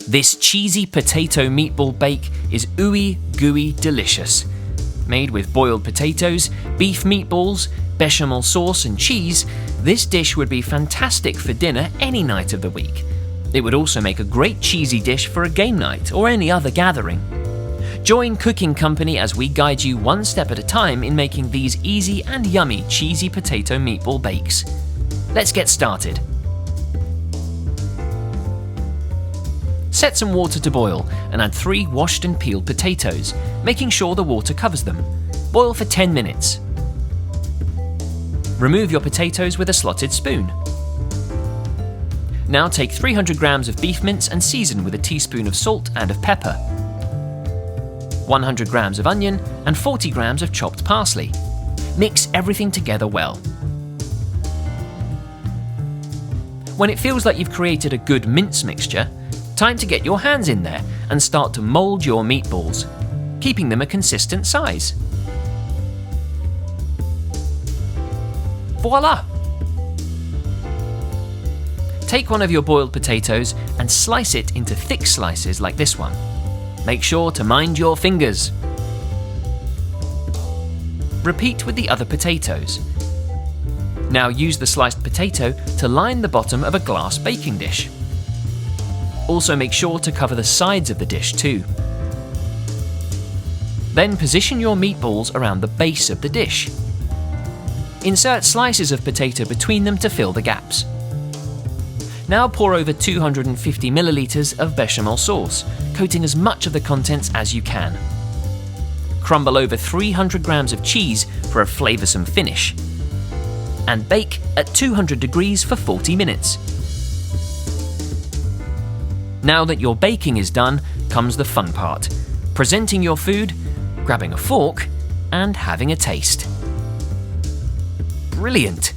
This cheesy potato meatball bake is ooey gooey delicious. Made with boiled potatoes, beef meatballs, bechamel sauce and cheese, this dish would be fantastic for dinner any night of the week. It would also make a great cheesy dish for a game night or any other gathering. Join Cooking Company as we guide you one step at a time in making these easy and yummy cheesy potato meatball bakes. Let's get started. Set some water to boil and add 3 washed and peeled potatoes, making sure the water covers them. Boil for 10 minutes. Remove your potatoes with a slotted spoon. Now take 300 grams of beef mince and season with a teaspoon of salt and of pepper, 100 grams of onion and 40 grams of chopped parsley. Mix everything together well. When it feels like you've created a good mince mixture, time to get your hands in there and start to mould your meatballs, keeping them a consistent size. Voila! Take one of your boiled potatoes and slice it into thick slices like this one. Make sure to mind your fingers. Repeat with the other potatoes. Now use the sliced potato to line the bottom of a glass baking dish. Also make sure to cover the sides of the dish too. Then position your meatballs around the base of the dish. Insert slices of potato between them to fill the gaps. Now pour over 250 milliliters of bechamel sauce, coating as much of the contents as you can. Crumble over 300 grams of cheese for a flavoursome finish. And bake at 200 degrees for 40 minutes. Now that your baking is done, comes the fun part: presenting your food, grabbing a fork, and having a taste. Brilliant!